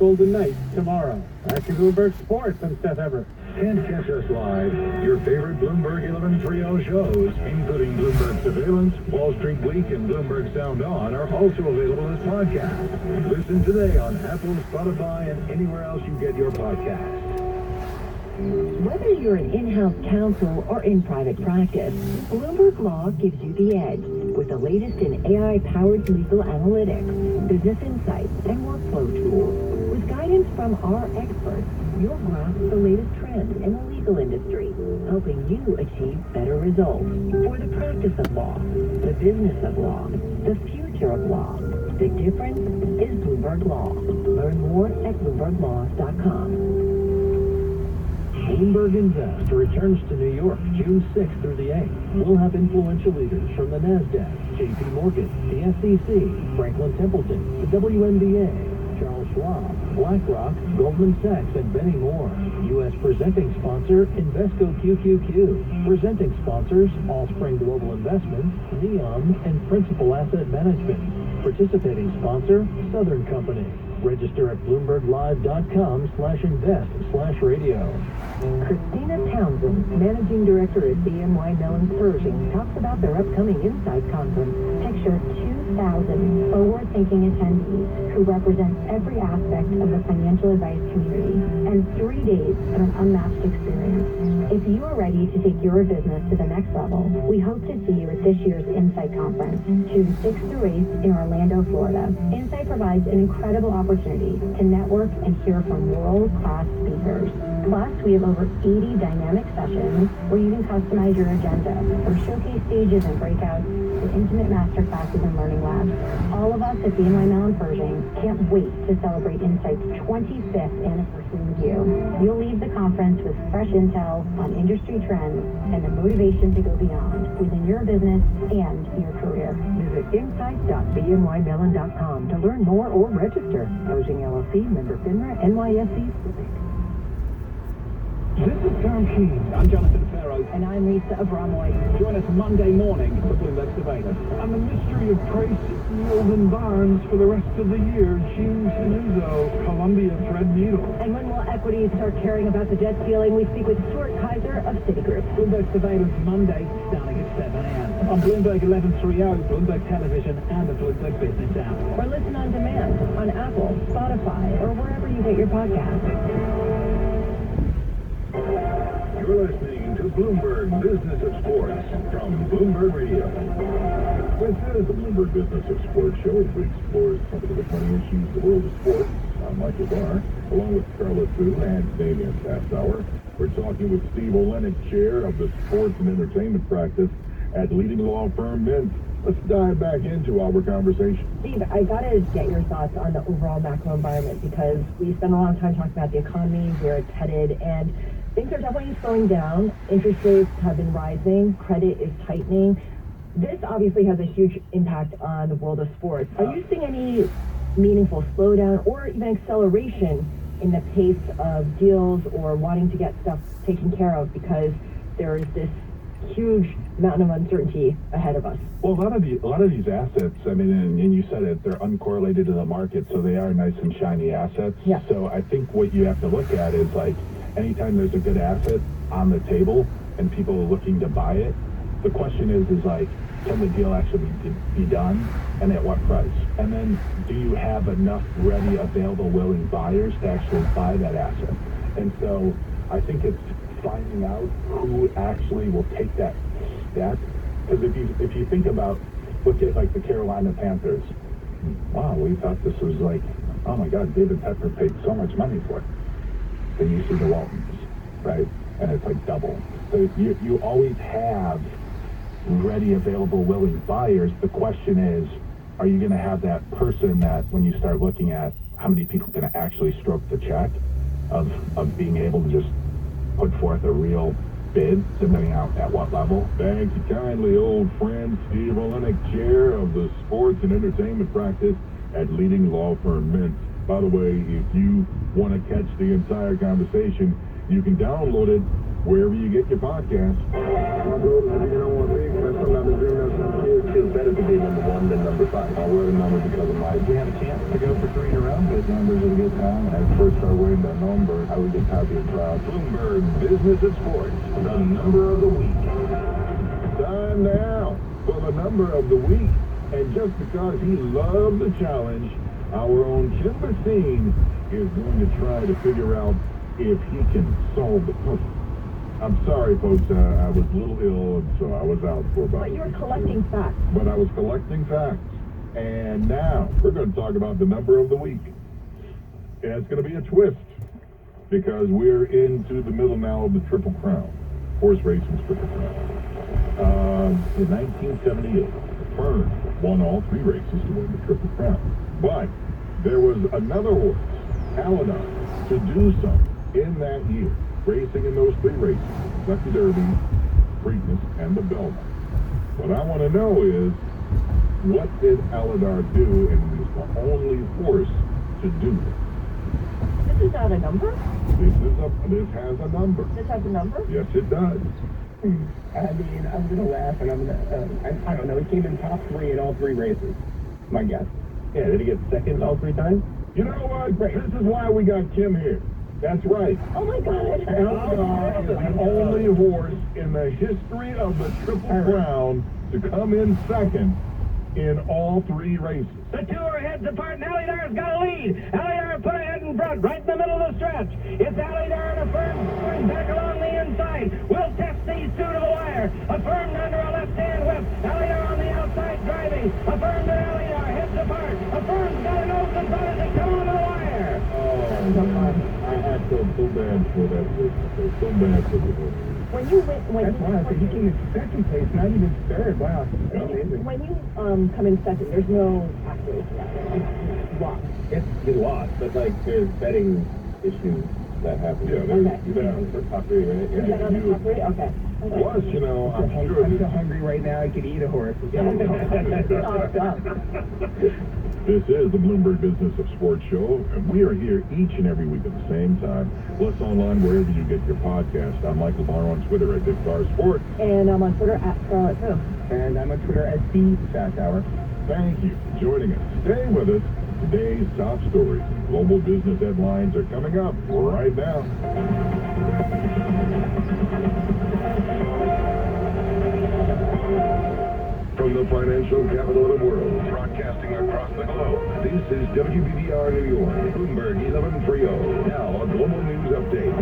Golden Knights tomorrow. Back to Bloomberg Sports, I'm Seth Everett. And catch us live. Your favorite Bloomberg 11 Trio shows, including Bloomberg Surveillance, Wall Street Week, and Bloomberg Sound On, are also available as podcasts. Listen today on Apple, Spotify, and anywhere else you get your podcasts. Whether you're an in-house counsel or in private practice, Bloomberg Law gives you the edge with the latest in AI-powered legal analytics, business insights, and workflow tools. With guidance from our experts, you'll grasp the latest trends in the legal industry, helping you achieve better results. For the practice of law, the business of law, the future of law, the difference is Bloomberg Law. Learn more at BloombergLaw.com. Bloomberg Invest returns to New York June 6th through the 8th. We'll have influential leaders from the NASDAQ, J.P. Morgan, the SEC, Franklin Templeton, the WNBA, Charles Schwab, BlackRock, Goldman Sachs, and many more. U.S. presenting sponsor, Invesco QQQ. Presenting sponsors, Allspring Global Investments, Neom, and Principal Asset Management. Participating sponsor, Southern Company. Register at BloombergLive.com/invest/radio. Christina Townsend, Managing Director at BNY Mellon Pershing, talks about their upcoming Insight Conference. Picture 2,000 forward-thinking attendees who represent every aspect of the financial advice community, and 3 days of an unmatched experience. If you are ready to take your business to the next level, we hope to see you at this year's Insight Conference, June 6th through 8th in Orlando, Florida. Insight provides an incredible opportunity to network and hear from world-class speakers. Plus, we have over 80 dynamic sessions where you can customize your agenda, from showcase stages and breakouts to intimate masterclasses and learning labs. All of us at BNY Mellon Pershing can't wait to celebrate Insight's 25th anniversary with you. You'll leave the conference with fresh intel on industry trends and the motivation to go beyond within your business and your career. Visit insight.bnymellon.com to learn more or register. Pershing LLC, member FINRA, NYSE. This is Tom Keene. I'm Jonathan Farrow. And I'm Lisa Abramoy. Join us Monday morning for Bloomberg Surveillance. On the mystery of Price, Yield, and Barnes for the rest of the year, Gene Sinuzzo, Columbia Threadneedle. And when will equities start caring about the debt ceiling? We speak with Stuart Kaiser of Citigroup. Bloomberg Surveillance Monday, starting at 7 a.m. on Bloomberg 1130, Bloomberg Television, and the Bloomberg Business app. Or listen on demand on Apple, Spotify, or wherever you get your podcasts. You're listening to Bloomberg Business of Sports from Bloomberg Radio. This is the Bloomberg Business of Sports show, which explores some of the funny issues of the world of sports. I'm Michael Barr, along with Scarlett Fu and Damian Passower. We're talking with Steve Olenek, chair of the Sports and Entertainment Practice at leading law firm Mint. Let's dive back into our conversation. Steve, I got to get your thoughts on the overall macro environment because we spent a long time talking about the economy, where it's headed, and things are definitely slowing down. Interest rates have been rising. Credit is tightening. This obviously has a huge impact on the world of sports. Are you seeing any meaningful slowdown or even acceleration in the pace of deals or wanting to get stuff taken care of because there is this huge mountain of uncertainty ahead of us? Well, a lot of these assets, I mean, and you said it, they're uncorrelated to the market, so they are nice and shiny assets. Yeah. So I think what you have to look at is, like, anytime there's a good asset on the table and people are looking to buy it, the question is like, can the deal actually be done, and at what price? And then, do you have enough ready, available, willing buyers to actually buy that asset? And so I think it's finding out who actually will take that step. Because if you think about, look at like the Carolina Panthers. Wow, we thought this was like, oh my God, David Pepper paid so much money for it. Then you see the Waltons, right? And it's like double. So you always have ready, available, willing buyers. The question is, are you going to have that person that when you start looking at how many people can actually stroke the check of being able to just put forth a real bid, depending on at what level? Thank you kindly, old friend Steve Olenek, chair of the Sports and Entertainment Practice at leading law firm Mint. By the way, if you want to catch the entire conversation, you can download it wherever you get your podcasts. Room number 072. Better to be number 1 than number 5. I'll wear the number because of my... We have a chance to go for 3 in a row. Those numbers are a good time. When I first started wearing that number, I would get happy and proud. Bloomberg Business of Sports, the number of the week. Time now for the number of the week. And just because he loved the challenge, our own Kim Bastine is going to try to figure out if he can solve the puzzle. I'm sorry, folks. I was a little ill, so I was out for about... But you're collecting facts. But I was collecting facts. And now we're going to talk about the number of the week. And it's going to be a twist because we're into the middle now of the Triple Crown. Horse racing's Triple Crown. In 1978, Fern won all 3 races to win the Triple Crown. But there was another horse, Alidon, to do something in that year, racing in those 3 races, Kentucky Derby, Preakness, and the Belmont. What I want to know is, what did Alidar do, and he was the only horse to do it? This is not a number? This has a number. This has a number? Yes, it does. I mean, I'm going to laugh, and I'm going to, I don't know, he came in top 3 in all 3 races. My guess. Yeah, did he get second all 3 times? You know what? This is why we got Kim here. That's right. Oh my God. Alidar is the only horse in the history of the Triple Crown to come in second in all 3 races. The 2 are heads apart, and Alidar's got a lead. Alidar put ahead in front, right in the middle of the stretch. It's Alidar and Affirm going back along the inside. We'll test these 2 to the wire. Affirmed under a left-hand whip. Alidar on the outside driving. Affirmed and Alidar heads apart. Affirm's got a nose in front as they come onto the wire. I feel so bad for that horse. I feel so bad for the horse. When you win, That's wild. So he came in second place, not even third. Wow. That's amazing. when you come in second, there's no pathway to that. You lost. Yes, he lost, but like there's betting issues that happen. Yeah, for top 3, right? Is that on the top 3? Okay. Plus, you know, I'm sure I'm so hungry right now, I could eat a horse. This is the Bloomberg Business of Sports show, and we are here each and every week at the same time. Plus online wherever you get your podcast. I'm Michael Barr on Twitter at Big Bar Sports. And I'm on Twitter at Charlotte Cove. And I'm on Twitter at the Fast Hour. Thank you for joining us. Stay with us. Today's top stories and global business headlines are coming up right now. From the financial capital of the world, broadcasting across the globe, this is WBBR New York, Bloomberg 1130. Now, a global news update.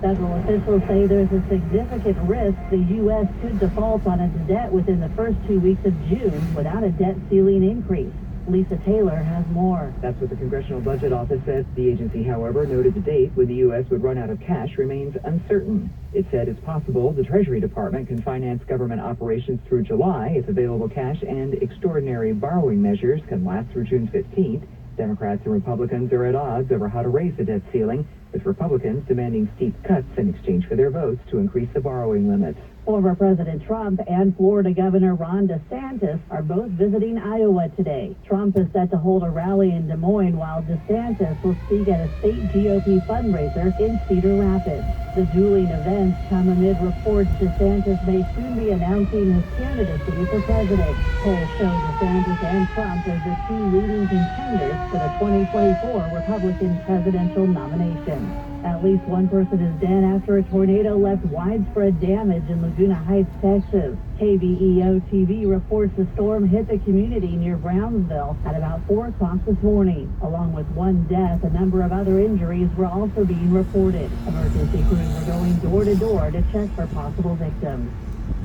Federal officials say there's a significant risk the U.S. could default on its debt within the first 2 weeks of June without a debt ceiling increase. Lisa Taylor has more. That's what the Congressional Budget Office said. The agency, however, noted the date when the U.S. would run out of cash remains uncertain. It said it's possible the Treasury Department can finance government operations through July if available cash and extraordinary borrowing measures can last through June 15th. Democrats and Republicans are at odds over how to raise the debt ceiling, with Republicans demanding steep cuts in exchange for their votes to increase the borrowing limit. Former President Trump and Florida Governor Ron DeSantis are both visiting Iowa today. Trump is set to hold a rally in Des Moines while DeSantis will speak at a state GOP fundraiser in Cedar Rapids. The dueling events come amid reports DeSantis may soon be announcing his candidacy for president. Polls show DeSantis and Trump as the 2 leading contenders for the 2024 Republican presidential nomination. At least 1 person is dead after a tornado left widespread damage in Laguna Heights, Texas. KBEO TV reports the storm hit the community near Brownsville at about 4 o'clock this morning. Along with 1 death, a number of other injuries were also being reported. Emergency crews were going door to door to check for possible victims.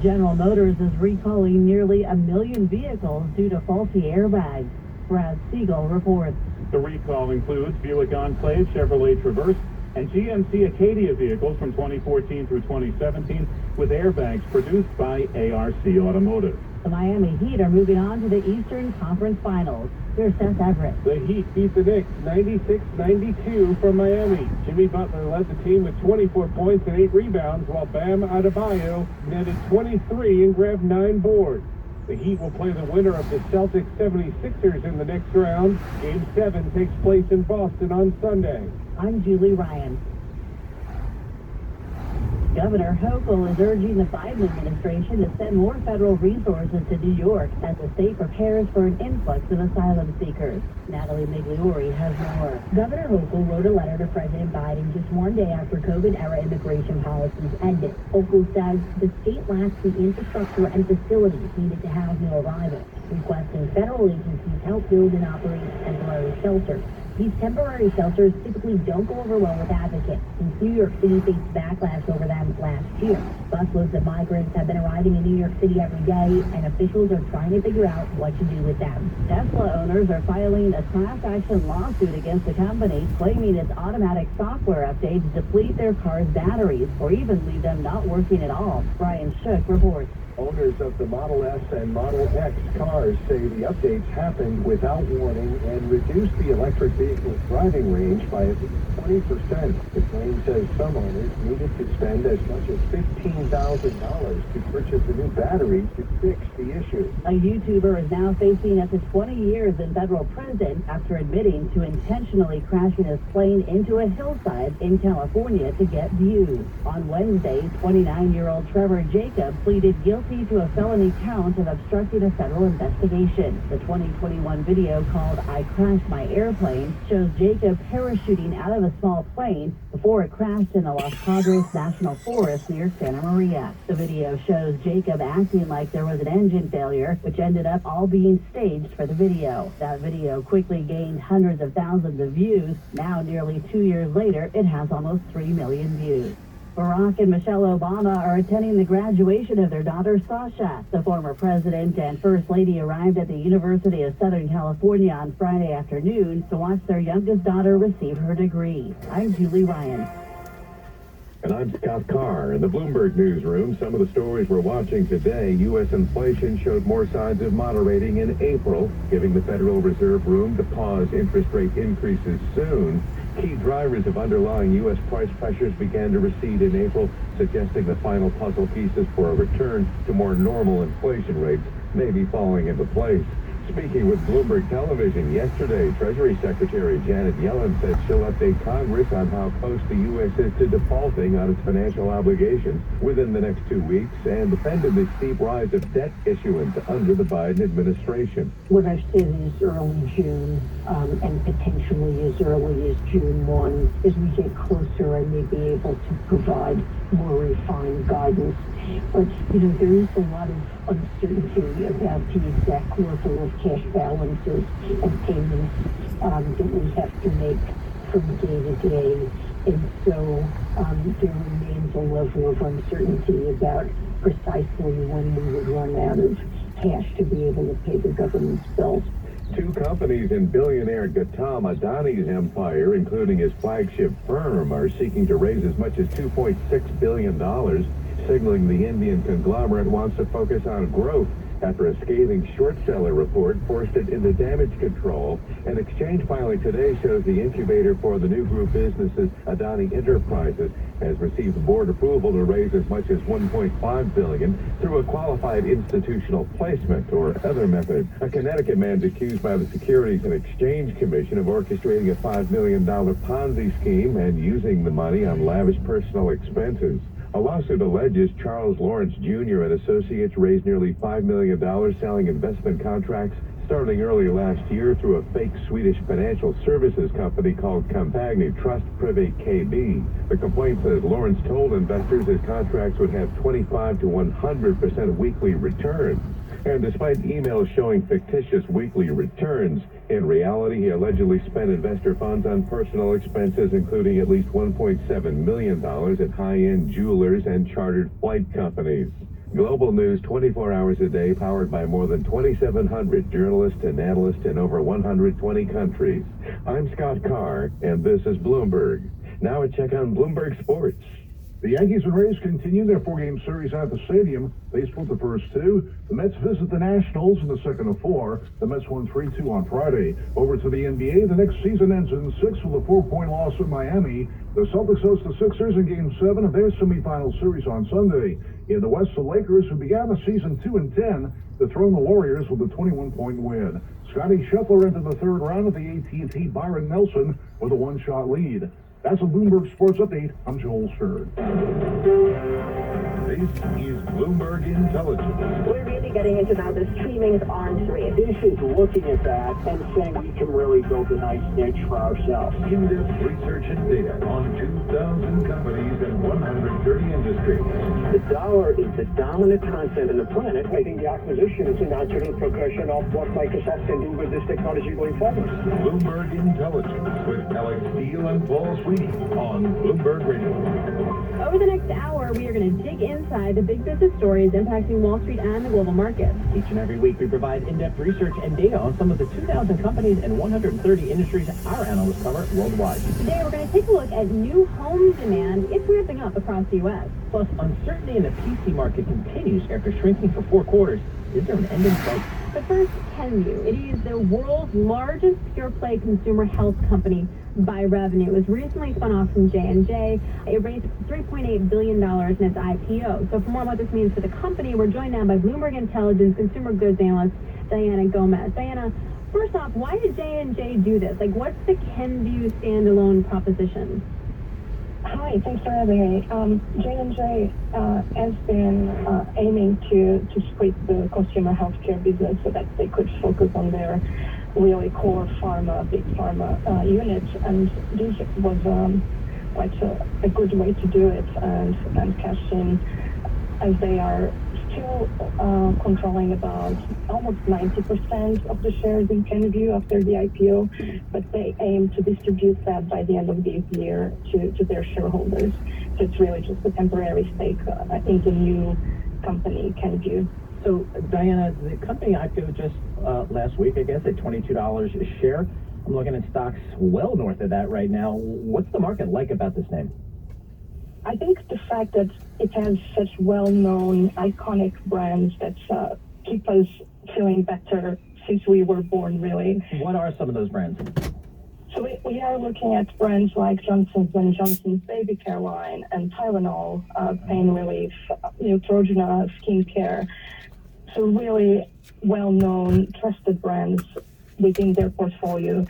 General Motors is recalling nearly 1 million vehicles due to faulty airbags. Brad Siegel reports. The recall includes Buick Enclave, Chevrolet Traverse, and GMC Acadia vehicles from 2014 through 2017 with airbags produced by ARC Automotive. The Miami Heat are moving on to the Eastern Conference Finals. Here's Seth Everett. The Heat beat the Knicks 96-92 from Miami. Jimmy Butler led the team with 24 points and 8 rebounds, while Bam Adebayo netted 23 and grabbed 9 boards. The Heat will play the winner of the Celtics 76ers in the next round. Game 7 takes place in Boston on Sunday. I'm Julie Ryan. Governor Hochul is urging the Biden administration to send more federal resources to New York as the state prepares for an influx of asylum seekers. Natalie Migliori has more. Governor Hochul wrote a letter to President Biden just one day after COVID-era immigration policies ended. Hochul says the state lacks the infrastructure and facilities needed to house new arrivals, requesting federal agencies help build and operate temporary shelters. These temporary shelters typically don't go over well with advocates, since New York City faced backlash over them last year. Busloads of migrants have been arriving in New York City every day, and officials are trying to figure out what to do with them. Tesla owners are filing a class action lawsuit against the company, claiming its automatic software updates deplete their cars' batteries, or even leave them not working at all. Brian Shook reports. Owners of the Model S and Model X cars say the updates happened without warning and reduced the electric vehicle's driving range by at least 20%. The claim says some owners needed to spend as much as $15,000 to purchase a new battery to fix the issue. A YouTuber is now facing up to 20 years in federal prison after admitting to intentionally crashing his plane into a hillside in California to get views. On Wednesday, 29-year-old Trevor Jacob pleaded guilty to a felony count of obstructing a federal investigation. The 2021 video called "I Crashed My Airplane" shows Jacob parachuting out of a small plane before it crashed in the Los Padres National Forest near Santa Maria. The video shows Jacob acting like there was an engine failure, which ended up all being staged for the video. That video quickly gained hundreds of thousands of views. Now, nearly 2 years later, it has almost 3 million views. Barack and Michelle Obama are attending the graduation of their daughter, Sasha. The former president and first lady arrived at the University of Southern California on Friday afternoon to watch their youngest daughter receive her degree. I'm Julie Ryan. And I'm Scott Carr. In the Bloomberg newsroom, some of the stories we're watching today. U.S. inflation showed more signs of moderating in April, giving the Federal Reserve room to pause interest rate increases soon. Key drivers of underlying U.S. price pressures began to recede in April, suggesting the final puzzle pieces for a return to more normal inflation rates may be falling into place. Speaking with Bloomberg Television yesterday, Treasury Secretary Janet Yellen said she'll update Congress on how close the U.S. is to defaulting on its financial obligations within the next 2 weeks and defended the steep rise of debt issuance under the Biden administration. What I've said is early June, and potentially as early as June 1. As we get closer, I may be able to provide more refined guidance. But, there is a lot of uncertainty about the exact level of cash balances and payments that we have to make from day to day. And so there remains a level of uncertainty about precisely when we would run out of cash to be able to pay the government's bills. Two companies in billionaire Gautam Adani's empire, including his flagship firm, are seeking to raise as much as $2.6 billion, signaling the Indian conglomerate wants to focus on growth after a scathing short seller report forced it into damage control. An exchange filing today shows the incubator for the new group businesses, Adani Enterprises, has received board approval to raise as much as $1.5 billion through a qualified institutional placement or other method. A Connecticut man's accused by the Securities and Exchange Commission of orchestrating a $5 million Ponzi scheme and using the money on lavish personal expenses. A lawsuit alleges Charles Lawrence Jr. and associates raised nearly $5 million selling investment contracts starting early last year through a fake Swedish financial services company called Compagni Trust Privé KB. The complaint says Lawrence told investors his contracts would have 25 to 100% weekly returns. And despite emails showing fictitious weekly returns, in reality, he allegedly spent investor funds on personal expenses, including at least $1.7 million at high-end jewelers and chartered flight companies. Global news 24 hours a day, powered by more than 2,700 journalists and analysts in over 120 countries. I'm Scott Carr, and this is Bloomberg. Now a check on Bloomberg Sports. The Yankees and Rays continue their four-game series at the stadium. They split the first two. The Mets visit the Nationals in the second of four. The Mets won 3-2 on Friday. Over to the NBA, the next season ends in 6 with a 4-point loss in Miami. The Celtics host the Sixers in Game 7 of their semifinal series on Sunday. In the West, the Lakers, who began the season 2-10, dethrone the Warriors with a 21-point win. Scottie Scheffler entered the third round of the AT&T Byron Nelson with a one-shot lead. That's a Bloomberg Sports Update. I'm Joel Stern. This is Bloomberg Intelligence. We're really getting into now the streaming arms race. This is looking at that and saying we can really build a nice niche for ourselves. In-depth research and data on 2,000 companies and 130 industries. The dollar is the dominant concept on the planet. I think the acquisition is a natural progression of what Microsoft can do with this technology going forward. Bloomberg Intelligence with Alex Steele and Paul Sweeney on Bloomberg Radio. Over the next hour, we are going to dig inside the big business stories impacting Wall Street and the global markets. Each and every week, we provide in-depth research and data on some of the 2,000 companies and 130 industries our analysts cover worldwide. Today, we're going to take a look at new home demand. It's ramping up across the U.S. Plus, uncertainty in the PC market continues after shrinking for 4 quarters. Is there an end in sight? But first, Kenvue. It is the world's largest pure-play consumer health company by revenue. It was recently spun off from J&J. It raised $3.8 billion in its IPO. So for more on what this means for the company, we're joined now by Bloomberg Intelligence consumer goods analyst Diana Gomez. Diana, first off, why did J&J do this? Like, what's the Kenvue standalone proposition? Hi, thanks for having me. J&J has been aiming to split the consumer healthcare business so that they could focus on their really core pharma, big pharma units, and this was quite a good way to do it and cash in, as they are still controlling about almost 90% of the shares in Kenvue after the IPO, but they aim to distribute that by the end of this year to their shareholders. So it's really just a temporary stake in the new company, Kenvue. So, Diana, the company IPO just last week, I guess, at $22 a share. I'm looking at stocks well north of that right now. What's the market like about this name? I think the fact that it has such well-known, iconic brands that keep us feeling better since we were born, really. What are some of those brands? So we are looking at brands like Johnson's & Johnson's baby care line and Tylenol, pain relief, Neutrogena skincare. So really well-known, trusted brands within their portfolio.